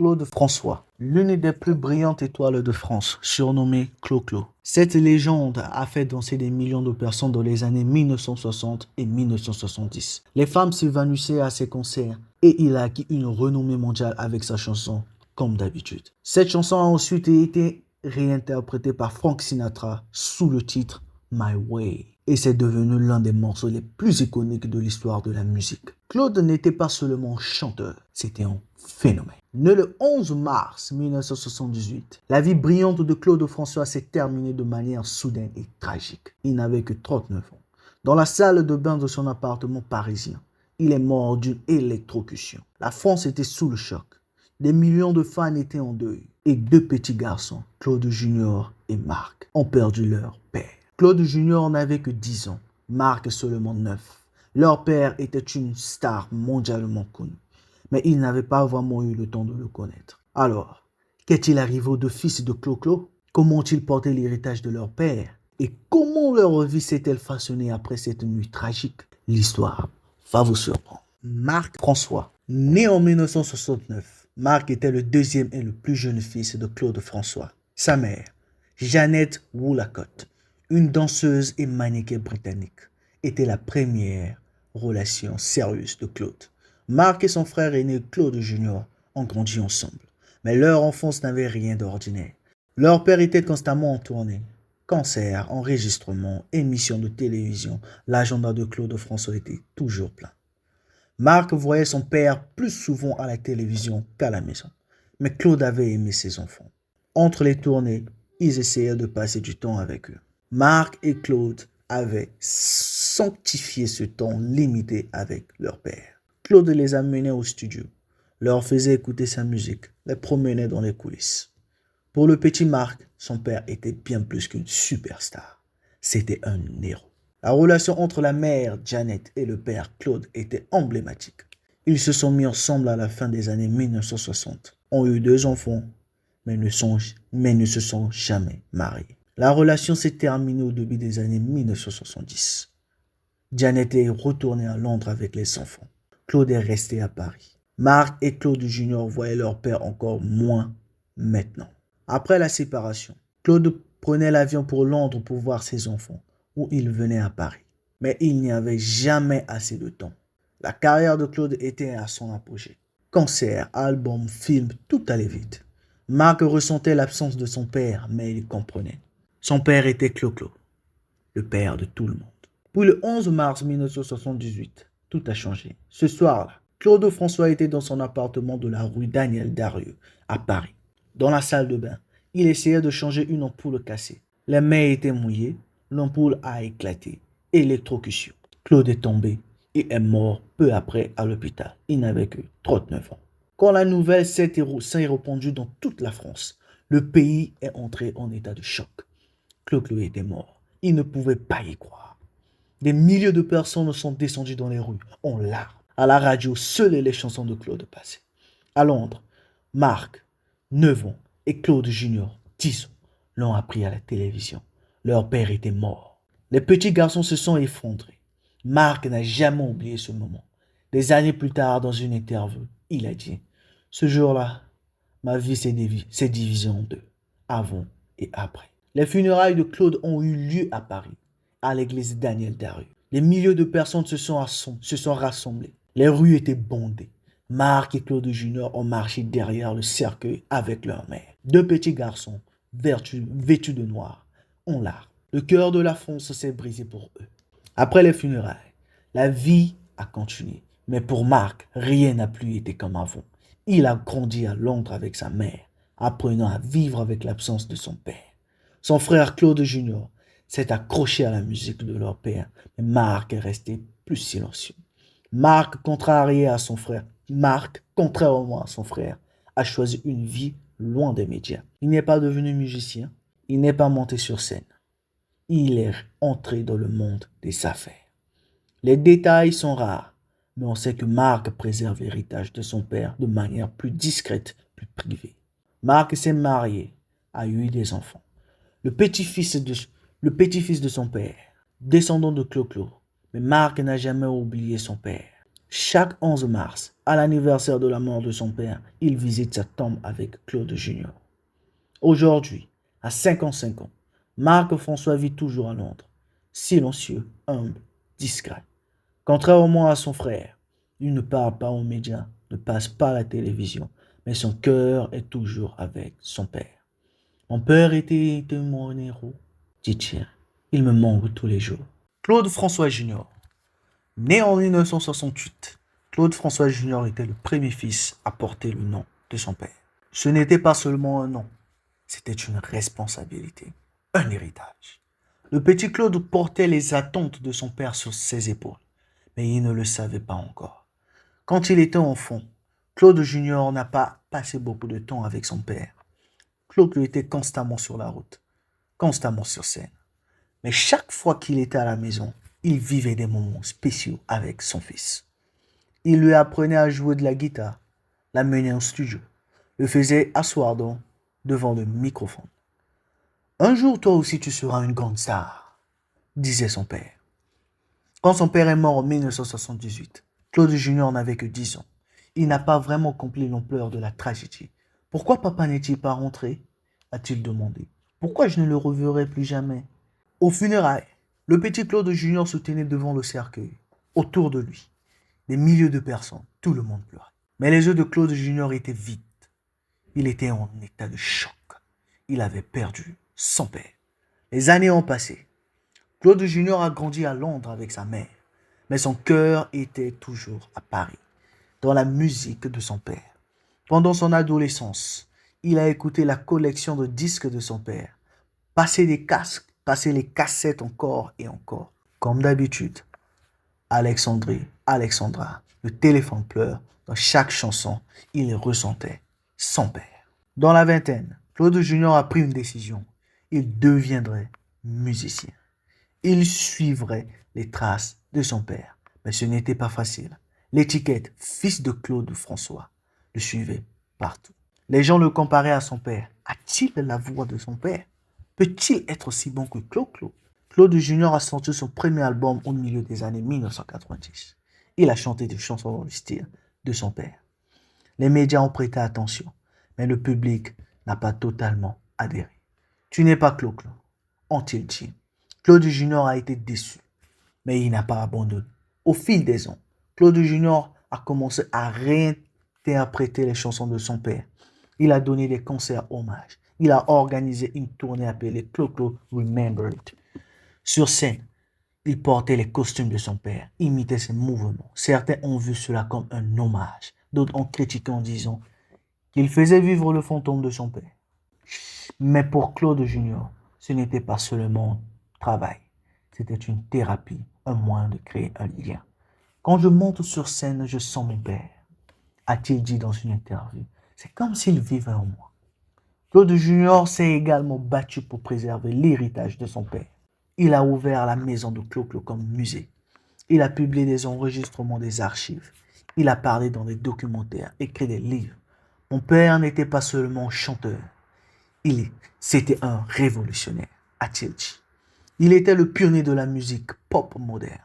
Claude François, l'une des plus brillantes étoiles de France, surnommée Clo-Clo. Cette légende a fait danser des millions de personnes dans les années 1960 et 1970. Les femmes s'évanouissaient à ses concerts et il a acquis une renommée mondiale avec sa chanson Comme d'habitude. Cette chanson a ensuite été réinterprétée par Frank Sinatra sous le titre My Way. Et c'est devenu l'un des morceaux les plus iconiques de l'histoire de la musique. Claude n'était pas seulement chanteur, c'était un phénomène. Né le 11 mars 1978, la vie brillante de Claude François s'est terminée de manière soudaine et tragique. Il n'avait que 39 ans. Dans la salle de bain de son appartement parisien, il est mort d'une électrocution. La France était sous le choc. Des millions de fans étaient en deuil. Et deux petits garçons, Claude Junior et Marc, ont perdu leur père. Claude Junior n'avait que 10 ans, Marc seulement 9. Leur père était une star mondialement connue, mais ils n'avaient pas vraiment eu le temps de le connaître. Alors, qu'est-il arrivé aux deux fils de Clo-Clo? Comment ont-ils porté l'héritage de leur père? Et comment leur vie s'est-elle façonnée après cette nuit tragique? L'histoire va vous surprendre. Marc François, né en 1969, Marc était le deuxième et le plus jeune fils de Claude François. Sa mère, Jeannette Woolacott, une danseuse et mannequin britannique, était la première relation sérieuse de Claude. Marc et son frère aîné Claude Junior ont grandi ensemble, mais leur enfance n'avait rien d'ordinaire. Leur père était constamment en tournée. Concerts, enregistrements, émissions de télévision, l'agenda de Claude François était toujours plein. Marc voyait son père plus souvent à la télévision qu'à la maison, mais Claude avait aimé ses enfants. Entre les tournées, ils essayaient de passer du temps avec eux. Marc et Claude avaient sanctifié ce temps limité avec leur père. Claude les amenait au studio, leur faisait écouter sa musique, les promenait dans les coulisses. Pour le petit Marc, son père était bien plus qu'une superstar. C'était un héros. La relation entre la mère Janet et le père Claude était emblématique. Ils se sont mis ensemble à la fin des années 1960, ont eu 2 enfants, mais ne se sont jamais mariés. La relation s'est terminée au début des années 1970. Janet est retournée à Londres avec les enfants. Claude est resté à Paris. Marc et Claude Junior voyaient leur père encore moins maintenant. Après la séparation, Claude prenait l'avion pour Londres pour voir ses enfants, où il venait à Paris. Mais il n'y avait jamais assez de temps. La carrière de Claude était à son apogée. Concerts, albums, films, tout allait vite. Marc ressentait l'absence de son père, mais il comprenait. Son père était Clo-Clo, le père de tout le monde. Puis le 11 mars 1978, tout a changé. Ce soir-là, Claude François était dans son appartement de la rue Daniel Darieux, à Paris. Dans la salle de bain, il essayait de changer une ampoule cassée. Les mains étaient mouillées, l'ampoule a éclaté. Électrocution. Claude est tombé et est mort peu après à l'hôpital. Il n'avait que 39 ans. Quand la nouvelle s'est répandue dans toute la France, le pays est entré en état de choc. Clo-Clo était mort. Il ne pouvait pas y croire. Des milliers de personnes sont descendues dans les rues, en larmes. À la radio, seules les chansons de Claude passaient. À Londres, Marc, 9 ans, et Claude Junior, 10 ans, l'ont appris à la télévision. Leur père était mort. Les petits garçons se sont effondrés. Marc n'a jamais oublié ce moment. Des années plus tard, dans une interview, il a dit « Ce jour-là, ma vie s'est divisée en deux, avant et après. » Les funérailles de Claude ont eu lieu à Paris, à l'église Daniel Darieux. Des milliers de personnes se sont rassemblées. Les rues étaient bondées. Marc et Claude Junior ont marché derrière le cercueil avec leur mère. 2 petits garçons, vêtus de noir, ont larmes. Le cœur de la France s'est brisé pour eux. Après les funérailles, la vie a continué. Mais pour Marc, rien n'a plus été comme avant. Il a grandi à Londres avec sa mère, apprenant à vivre avec l'absence de son père. Son frère Claude Junior s'est accroché à la musique de leur père, mais Marc est resté plus silencieux. Marc, contrairement à son frère, a choisi une vie loin des médias. Il n'est pas devenu musicien, il n'est pas monté sur scène. Il est entré dans le monde des affaires. Les détails sont rares, mais on sait que Marc préserve l'héritage de son père de manière plus discrète, plus privée. Marc s'est marié, a eu des enfants. Le petit-fils de son père, descendant de Clo-Clo. Mais Marc n'a jamais oublié son père. Chaque 11 mars, à l'anniversaire de la mort de son père, il visite sa tombe avec Claude Junior. Aujourd'hui, à 55 ans, Marc-François vit toujours à Londres, silencieux, humble, discret. Contrairement à son frère, il ne parle pas aux médias, ne passe pas à la télévision, mais son cœur est toujours avec son père. Mon père était mon héros, dit-il. Il me manque tous les jours. Claude François Junior, né en 1968, Claude François Junior était le premier fils à porter le nom de son père. Ce n'était pas seulement un nom, c'était une responsabilité, un héritage. Le petit Claude portait les attentes de son père sur ses épaules, mais il ne le savait pas encore. Quand il était enfant, Claude Junior n'a pas passé beaucoup de temps avec son père. Claude était constamment sur la route, constamment sur scène. Mais chaque fois qu'il était à la maison, il vivait des moments spéciaux avec son fils. Il lui apprenait à jouer de la guitare, l'amenait au studio, le faisait asseoir devant le microphone. Un jour, toi aussi, tu seras une grande star, disait son père. Quand son père est mort en 1978, Claude Junior n'avait que 10 ans. Il n'a pas vraiment compris l'ampleur de la tragédie. Pourquoi papa n'est-il pas rentré? A-t-il demandé. Pourquoi je ne le reverrai plus jamais? Au funérailles, le petit Claude Junior se tenait devant le cercueil. Autour de lui, des milliers de personnes, tout le monde pleurait. Mais les yeux de Claude Junior étaient vides. Il était en état de choc. Il avait perdu son père. Les années ont passé. Claude Junior a grandi à Londres avec sa mère, mais son cœur était toujours à Paris, dans la musique de son père. Pendant son adolescence, il a écouté la collection de disques de son père, passé les cassettes encore et encore. Comme d'habitude, Alexandra, le téléphone pleure. Dans chaque chanson, il ressentait son père. Dans la vingtaine, Claude Junior a pris une décision. Il deviendrait musicien. Il suivrait les traces de son père. Mais ce n'était pas facile. L'étiquette fils de Claude François le suivait partout. Les gens le comparaient à son père. A-t-il la voix de son père? Peut-il être aussi bon que Claude? Claude Junior a sorti son premier album au milieu des années 1990. Il a chanté des chansons dans le style de son père. Les médias ont prêté attention, mais le public n'a pas totalement adhéré. Tu n'es pas Claude, ont-ils dit. Claude Junior a été déçu, mais il n'a pas abandonné. Au fil des ans, Claude Junior a commencé à réinterpréter les chansons de son père. Il a donné des concerts hommages. Il a organisé une tournée appelée Claude Remembered. Sur scène, il portait les costumes de son père, imitait ses mouvements. Certains ont vu cela comme un hommage. D'autres ont critiqué en disant qu'il faisait vivre le fantôme de son père. Mais pour Claude Junior, ce n'était pas seulement un travail. C'était une thérapie, un moyen de créer un lien. Quand je monte sur scène, je sens mon père, a-t-il dit dans une interview. C'est comme s'il vivait en moi. Claude Junior s'est également battu pour préserver l'héritage de son père. Il a ouvert la maison de Claude comme musée. Il a publié des enregistrements des archives. Il a parlé dans des documentaires, écrit des livres. Mon père n'était pas seulement chanteur. C'était un révolutionnaire, a-t-il dit. Il était le pionnier de la musique pop moderne.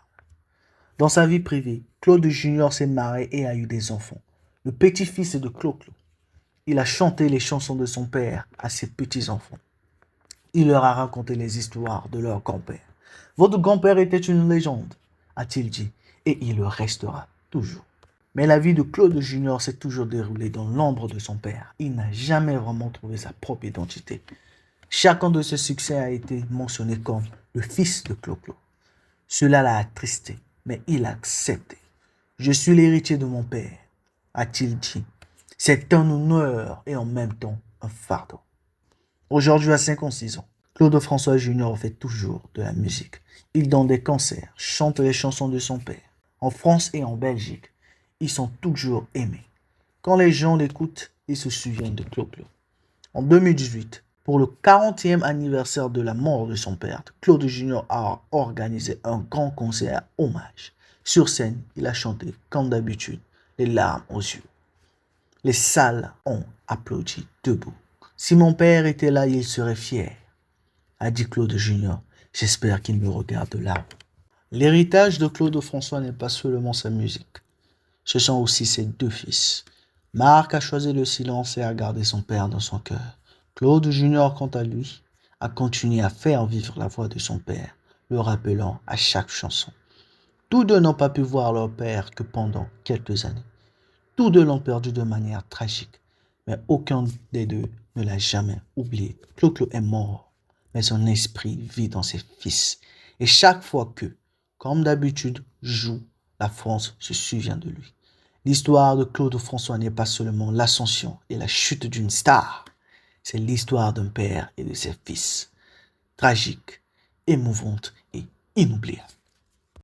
Dans sa vie privée, Claude Junior s'est marié et a eu des enfants. Le petit-fils de Claude. Il a chanté les chansons de son père à ses petits-enfants. Il leur a raconté les histoires de leur grand-père. Votre grand-père était une légende, a-t-il dit, et il le restera toujours. Mais la vie de Claude Junior s'est toujours déroulée dans l'ombre de son père. Il n'a jamais vraiment trouvé sa propre identité. Chacun de ses succès a été mentionné comme le fils de Claude. Cela l'a attristé, mais il a accepté. Je suis l'héritier de mon père, a-t-il dit. C'est un honneur et en même temps un fardeau. Aujourd'hui, à 56 ans, Claude François Junior fait toujours de la musique. Il donne des concerts, chante les chansons de son père. En France et en Belgique, ils sont toujours aimés. Quand les gens l'écoutent, ils se souviennent de Claude. En 2018, pour le 40e anniversaire de la mort de son père, Claude Junior a organisé un grand concert hommage. Sur scène, il a chanté, comme d'habitude, les larmes aux yeux. Les salles ont applaudi debout. Si mon père était là, il serait fier, a dit Claude Junior. J'espère qu'il me regarde là. L'héritage de Claude François n'est pas seulement sa musique. ce sont aussi ses deux fils. Marc a choisi le silence et a gardé son père dans son cœur. Claude Junior, quant à lui, a continué à faire vivre la voix de son père, le rappelant à chaque chanson. Tous deux n'ont pas pu voir leur père que pendant quelques années. Tous deux l'ont perdu de manière tragique, mais aucun des deux ne l'a jamais oublié. Clo-Clo est mort, mais son esprit vit dans ses fils. Et chaque fois que, comme d'habitude, joue, la France se souvient de lui. L'histoire de Claude François n'est pas seulement l'ascension et la chute d'une star, c'est l'histoire d'un père et de ses fils. Tragique, émouvante et inoubliable.